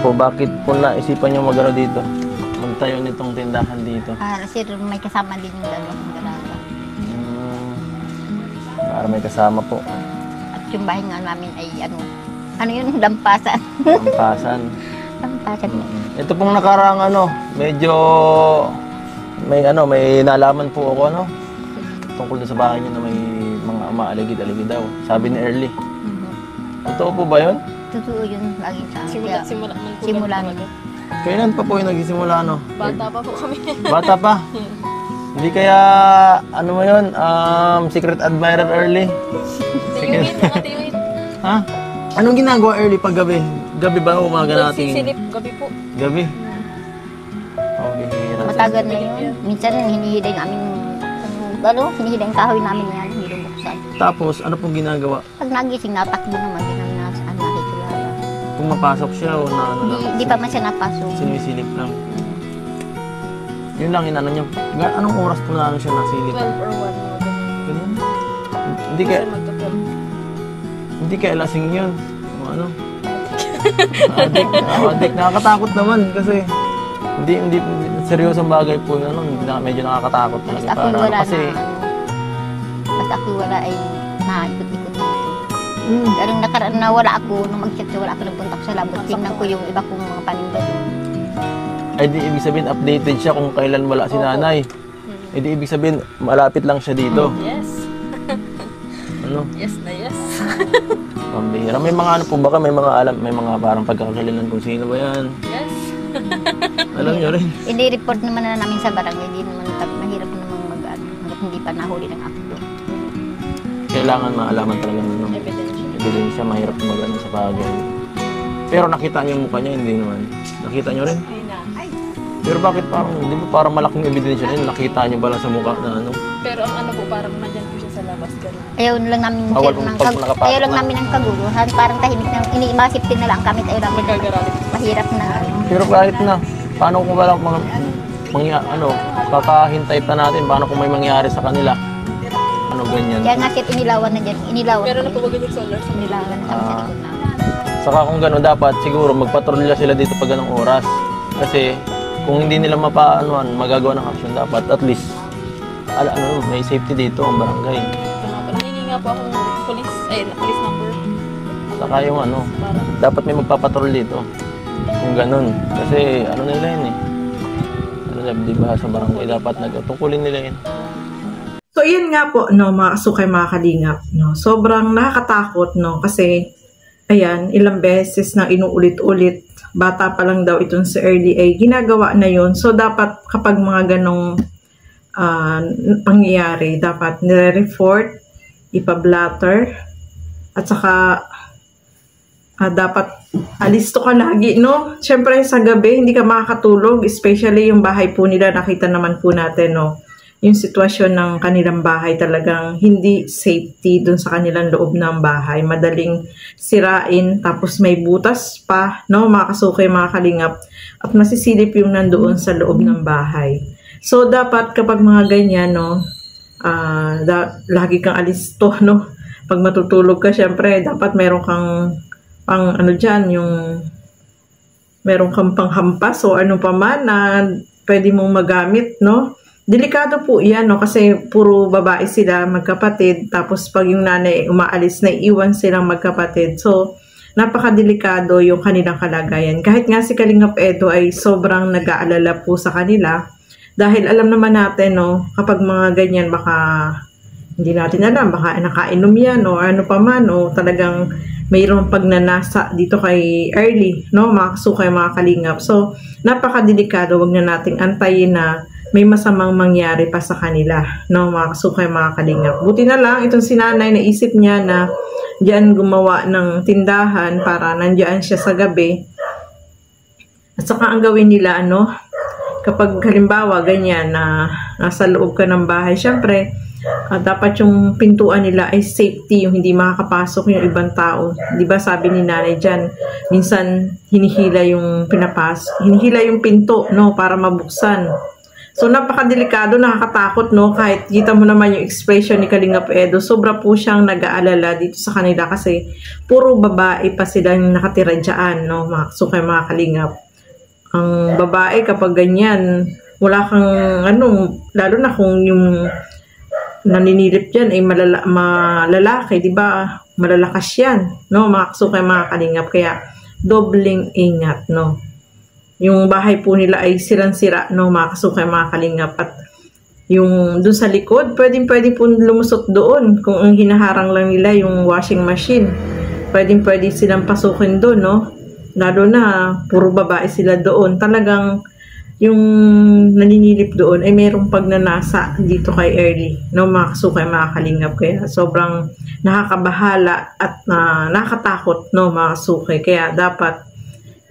po, bakit po naisipan nyo magano dito? Magtayo nitong tindahan dito? Sir, may kasama din yung dalawang dalaga. Para may kasama po. At yung bahay nga namin ay ano yun, lampasan. Lampasan. Lampasan. Ito pong nakaraang medyo may nalaman po ako tungkol sa bahay niyo na may mga maaligid-aligid daw. Sabi ni Early. Totoo po ba yun? Totoo yun, lagi sa akin. Simula nito. Kailan pa po yung nagsisimula, Bata pa po kami. Bata pa? Hindi kaya, mo yun, secret admirer Early? Tingin, nakatingin. Ha? Anong ginagawa Early pag gabi? Gabi ba umaga natin? Nagsisilip, gabi po. Gabi? Bihira. Matagal na yun. Minsan hinihiday namin, hinihiday ang kahoy namin yan, hindi buksan. Tapos, ano pong ginagawa? Pag nagising, natakbo naman, hindi namin nakikilala. Kung mapasok siya o na Hindi pa man siya napasok. Sinisilip lang. Yun lang inano niya. Anong oras po na siya nasilip? 12 or 1. Ganun? Hindi kaya lasing yun. O ano? Adik. Nakakatakot naman kasi hindi seryosong bagay po yun. Medyo nakakatakot talaga. Basta ako wala ay naikot-ikot dito. Pero nakaraan na wala ako, nung mag-check wala ako nagpunta ko sa labo. Tingnan ko yung iba kong mga paninda doon. Ay di ibig sabihin updated siya kung kailan wala si nanay. Ay di ibig sabihin malapit lang siya dito. Yes. Ano? Yes na yes. Pambihira. May mga po baka may mga parang pagkakakilanlan kung sino ba yan. Yes. Alam niyo rin. I-report naman na namin sa barangay, hindi naman mahirap naman hanggat hindi pa nahuli ng akto. Kailangan maalaman talaga ng ebidensya, mahirap magano sa bagay. Pero nakita niyo yung mukha niya, hindi naman. Nakita niyo rin? Pero bakit parang, di ba parang malaking ebidensya rin, nakita niyo ba lang sa mukha na Pero ang po, parang nandyan po siya sa labas, gano'n. Ayaw lang namin ng kaguluhan, parang tahimik na, iniimasip din na lang kami, ayaw namin mahirap na. Pero kahit na, paano kung wala kakahintay pa natin, paano kung may mangyari sa kanila? Ganyan. Kaya nga siya inilawan na dyan, Pero napuwagan yung solar sa inilawan na kami sa likod namin. Saka kung gano'n, dapat siguro magpatrolya sila dito pag ganong oras. Kasi kung hindi nila magagawa ng action, dapat at least may safety dito ang barangay. Nahingi nga po akong police number. Saka yung dapat may magpapatrol dito. Kung gano'n. Kasi nila yun di ba sa barangay, dapat tungkulin nila yun. So, yun nga po, mga kasukay, mga kalingap, sobrang nakakatakot, kasi, ayan, ilang beses na inuulit-ulit, bata pa lang daw itong si Early ay ginagawa na yun. So, dapat kapag mga ganong pangyayari, dapat nire-report, ipa-blatter, at saka, dapat alisto ka lagi, Siyempre, sa gabi, hindi ka makakatulog, especially yung bahay po nila, nakita naman po natin, yung sitwasyon ng kanilang bahay talagang hindi safety dun sa kanilang loob ng bahay. Madaling sirain, tapos may butas pa, mga kasukay, mga kalingap, at masisilip yung nandoon sa loob ng bahay. So, dapat kapag mga ganyan, lagi kang alisto, Pag matutulog ka, syempre, dapat meron kang meron kang panghampas o ano pa man na pwede mong magamit, Delikado po yan, kasi puro babae sila, magkapatid, tapos pag yung nanay umaalis na iwan silang magkapatid. So, napakadelikado yung kanilang kalagayan. Kahit nga si Kalingap Edo ay sobrang nag-aalala po sa kanila, dahil alam naman natin, kapag mga ganyan, baka hindi natin alam, baka nakainom yan, o ano pa man, o talagang mayroong pagnanasa dito kay Early, mga kasukay, mga kalingap. So, napakadelikado, wag na nating antayin na may masamang mangyari pa sa kanila, mga kasukay, mga kalingap. Buti na lang, itong si nanay, naisip niya na diyan gumawa ng tindahan para nandiyan siya sa gabi. At saka ang gawin nila, kapag halimbawa ganyan na nasa loob ka ng bahay, syempre, dapat yung pintuan nila ay safety, yung hindi makakapasok yung ibang tao. Di ba sabi ni nanay dyan, minsan hinihila yung pinto, para mabuksan. So napakadelikado, nakakatakot, no? Kahit kita mo naman yung expression ni Kalingap Edo, sobra po siyang nag-aalala dito sa kanila kasi puro babae pa silang nakatira dyan, no? Mga mga Kalingap. Ang babae kapag ganyan, wala kang lalo na kung yung naninilip dyan ay malalaki, di ba? Malalakas yan, no? Mga Kalingap. Kaya dobling ingat, no? Yung bahay po nila ay sirang-sira, no, mga Kalingap. At yung dun sa likod, pwedeng po lumusot doon kung ang hinaharang lang nila yung washing machine. Pwedeng silang pasukin doon, no? Lalo na, puro babae sila doon. Talagang yung naninilip doon ay mayroong pagnanasa dito kay Early, no, mga Kalingap. Kaya sobrang nakakabahala at nakakatakot, no, mga kasukay. Kaya dapat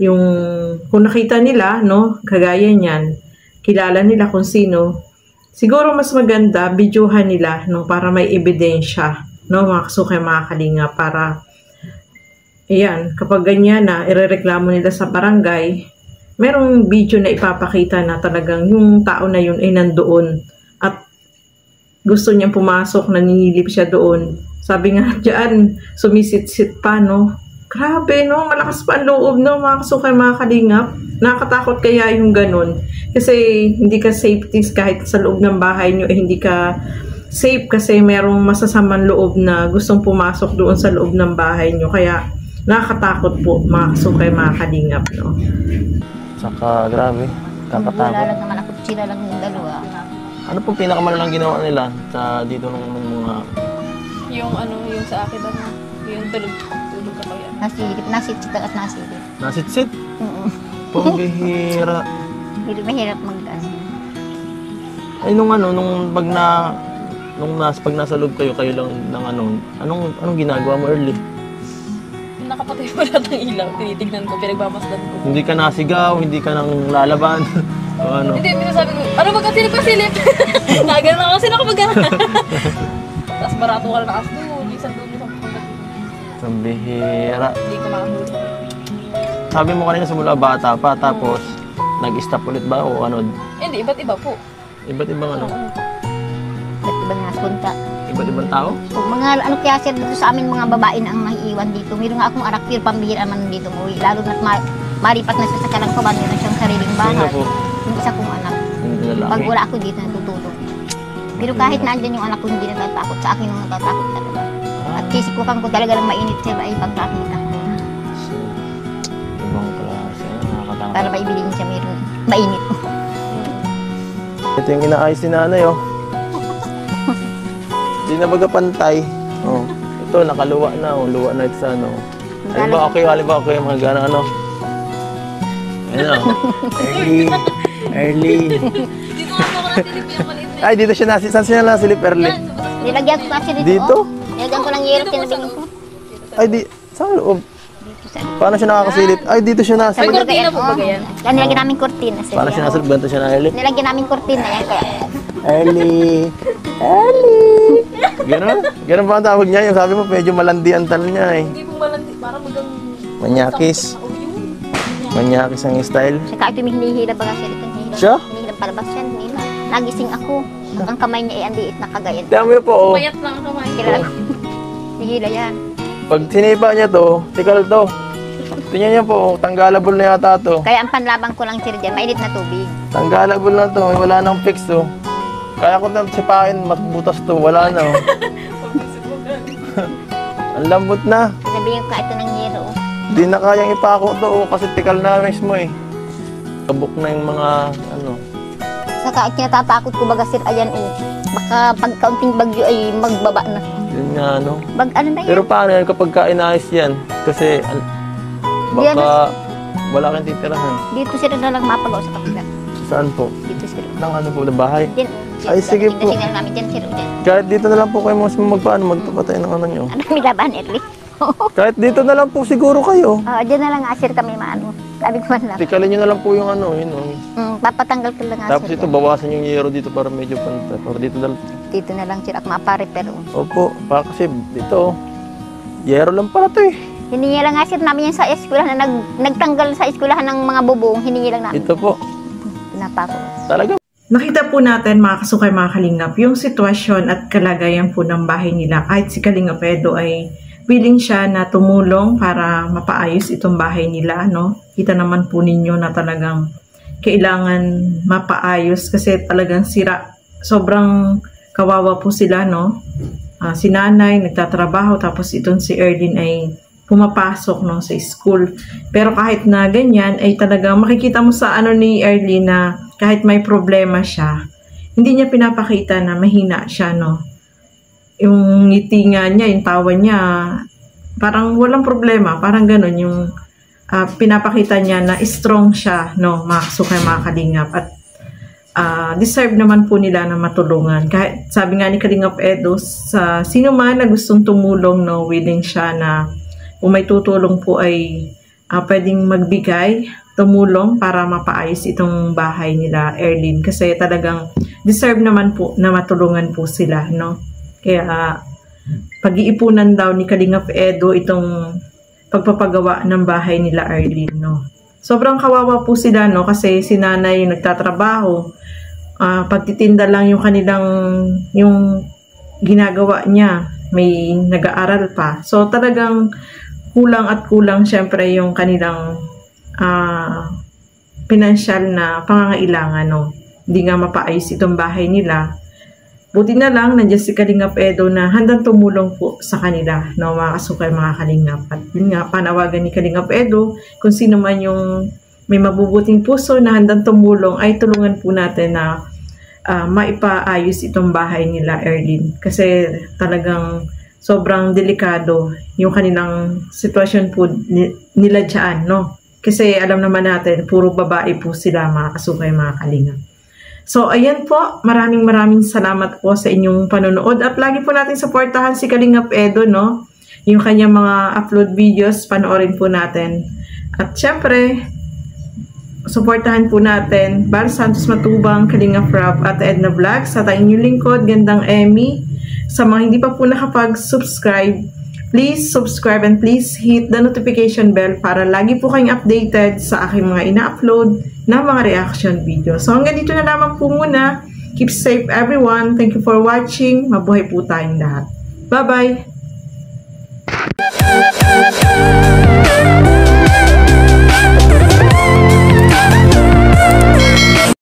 yung kung nakita nila, no, kagaya niyan, kilala nila kung sino, siguro mas maganda videohan nila, no, para may ebidensya, no, mga Kalingap, para ayan, kapag ganyan na irereklamo nila sa barangay, merong video na ipapakita na talagang yung tao na yun ay nandoon at gusto niyang pumasok, naninilip siya doon. Sabi nga diyan, sumisit-sit pa, no. Grabe, no? Malakas pa ang loob, no? Mga Kalingap. Nakakatakot kaya yung ganun. Kasi hindi ka safety kahit sa loob ng bahay nyo, hindi ka safe kasi merong masasamang loob na gustong pumasok doon sa loob ng bahay nyo. Kaya nakakatakot po, mga Kalingap, no? Saka, grabe. Wala Kakatakot. lang naman ako, sila lang yung dalawa. Ano pong pinakamalalang ginawa nila sa dito ng mga... Yung sa akin, yung tulog ako yan. Nasit at nasilip. Nasit-sit? Pambihira. Hindi mahirap Ay, nung pag nasa loob kayo lang ng anong ginagawa mo, Early? Nakapatay mo lahat ng ilaw, tinitignan ko, pinagbamasdan ko. Hindi ka nasigaw, hindi ka nang lalaban. O ano? Hindi, pinasabi ko, ano ba silip? Nagano na kasi nakapagana. Tapos barato ka na nakas doon, isang pupunta. Pambihira. Hindi ko makahuli. Sabi mo kanina simula bata pa, tapos nag-stop ulit ba o ano? Hindi, iba't iba po. Iba't ibang ano? Ba't ibang nasunta? Iba't ibang tao? Kung mga kaya sir dito sa amin mga babae na ang naiiwan dito. Meron nga akong anak, pero pambihira naman dito umuwi. Lalo na't maripat na siya sa Kalangkaban, meron siyang sariling Sino bahay. po? Yung isa kong anak. Yung lalaki? Pag wala ako dito, natutulog. Pero kahit nandyan yung anak ko, hindi natatakot. Sa akin yung natatakot talaga. At kisikukan ko talaga ng mainit sir ay pagkakita ko. So, ibang klase. Nakakatakot. Para maibilin siya meron mainit. Ito yung inaayos ni nanay, oh. Hindi na baga pantay. Oh. Ito, nakaluwa na, oh. Luwa na ito sa ano. Halimbawa okay, mga gana ano. Ano? Early. Dito nga ako nasilip yung maliit na. Ay, dito siya nasilip. Saan siya nasilip, Early? Nilagyan ko kasi dito. Dito? Oh. Nilagyan ko ng yero, tinabingin ko. Ay, saan loob? Dito sa Paano siya nakakasilip? Ay, dito siya May nasilip. kortina po ba ganyan? Yan, nilagyan namin kortina. Sir. Paano siya nasilip? Ganito siya nasilip? Nilagyan namin kortina yan. Kaya Early. Ganun ba ang tawag niya? Yung sabi mo, medyo malandi ang tal niya eh. Hindi po malandi, parang magang... Manyakis. Oh, yun. Manyakis ang style. saka ito may hinihila ba kasi ito hinihila. Siya? Hinihila palabas yan. Hinihila. Nagising ako. Ang kamay niya ay andiit na kagayan. Tiyan mo po, oh. Payat lang ang kamay. Kilala ko. Hinihila yan. Pag sinipa niya to, tikal to. Tingnan niya po, oh, tanggalable na yata to. Kaya ang panlabang ko lang sir dyan, mainit na tubig. Tanggalable na to, wala nang fix to. Kaya ko nang sipain, matbutas to, wala na. Oh. Ang lambot na. Sabihin ko ito ng yero. Di na kayang ipako to, oh, kasi tikal na mismo eh. Kabuk na yung mga, ano. Saka kinatatakot ko baga sir, ayan baka pag kaunting bagyo ay magbaba na. Yun nga, ano. Ano na yan? Pero paano yan kapag kainayos yan? Kasi, baka wala kang titirahan. Dito sir na lang mapagaw sa kapila. Saan po? Dito sir. Nang ano po, na bahay? Dyan. Ay, sige po. Tingnan namin dyan sir. Dyan. Kahit dito na lang po kayo magpapatay ng ano nyo. Ano kami laban early? Kahit dito na lang po siguro kayo. Dyan na lang nga sir kami maano. Sabi ko man lang. Tikalin nyo na lang po yung ano, yun. Oh. Papatanggal ko lang nga Tapos sir. ito, bawasan yung yero dito para medyo pantay. Para dito na lang. Dito na lang sir ako mapare-pero. Opo, para kasi dito, yero lang pala to eh. Hiningi lang nga sir namin yan sa eskwelahan na nagtanggal sa eskwelahan ng mga bubong. Hiningi lang namin. Ito po, Pinapako. talaga. nakita po natin mga kasukay, mga kalingap, yung sitwasyon at kalagayan po ng bahay nila. Kahit si Kalingap Edo ay willing siya na tumulong para mapaayos itong bahay nila, no? Kita naman po ninyo na talagang kailangan mapaayos kasi talagang sira. Sobrang kawawa po sila, no? Si nanay nagtatrabaho, tapos itong si Erlyn ay pumapasok, no, sa school. Pero kahit na ganyan, ay talagang makikita mo sa ano ni Erlyn na kahit may problema siya, hindi niya pinapakita na mahina siya, no. Yung ngiti nga niya, yung tawa niya, parang walang problema, parang ganun yung pinapakita niya na strong siya, no, mga kasukay, mga kalingap. At deserve naman po nila na matulungan. Kahit sabi nga ni Kalingap Edo, sa sino man na gustong tumulong, no, willing siya na kung may tutulong po ay pwedeng magbigay, tumulong para mapaayos itong bahay nila, Erlyn. Kasi talagang deserve naman po na matulungan po sila, no. Kaya pag-iipunan daw ni Kalingap Edo itong pagpapagawa ng bahay nila, Erlyn, no. Sobrang kawawa po sila, no, kasi si nanay nagtatrabaho, pagtitinda lang yung kanilang, yung ginagawa niya, may nag-aaral pa. So talagang kulang at kulang syempre yung kanilang financial na pangangailangan, no. Hindi nga mapaayos itong bahay nila. Buti na lang nandiyan si Kalingap Edo na handang tumulong po sa kanila, no, mga kasukay, mga kalingap. At yun nga, panawagan ni Kalingap Edo, kung sino man yung may mabubuting puso na handang tumulong, ay tulungan po natin na maipaayos itong bahay nila, Erlyn. Kasi talagang sobrang delikado yung kanilang sitwasyon po nila dyan, no. Kasi alam naman natin, puro babae po sila, mga kasukay, mga kalingap. So, ayan po. Maraming salamat po sa inyong panonood. At lagi po natin supportahan si Kalingap Edo, no? Yung kanyang mga upload videos, panoorin po natin. At syempre, supportahan po natin Val Santos Matubang, Kalingap Rob, at Edna Vlogs, at ang inyong lingkod, Gandang Emmy. Sa mga hindi pa po nakapag-subscribe, please subscribe and please hit the notification bell para lagi po kayong updated sa aking mga ina-upload na mga reaction video. So hanggang dito na lamang po muna. Keep safe everyone. Thank you for watching. Mabuhay po tayong lahat. Bye-bye!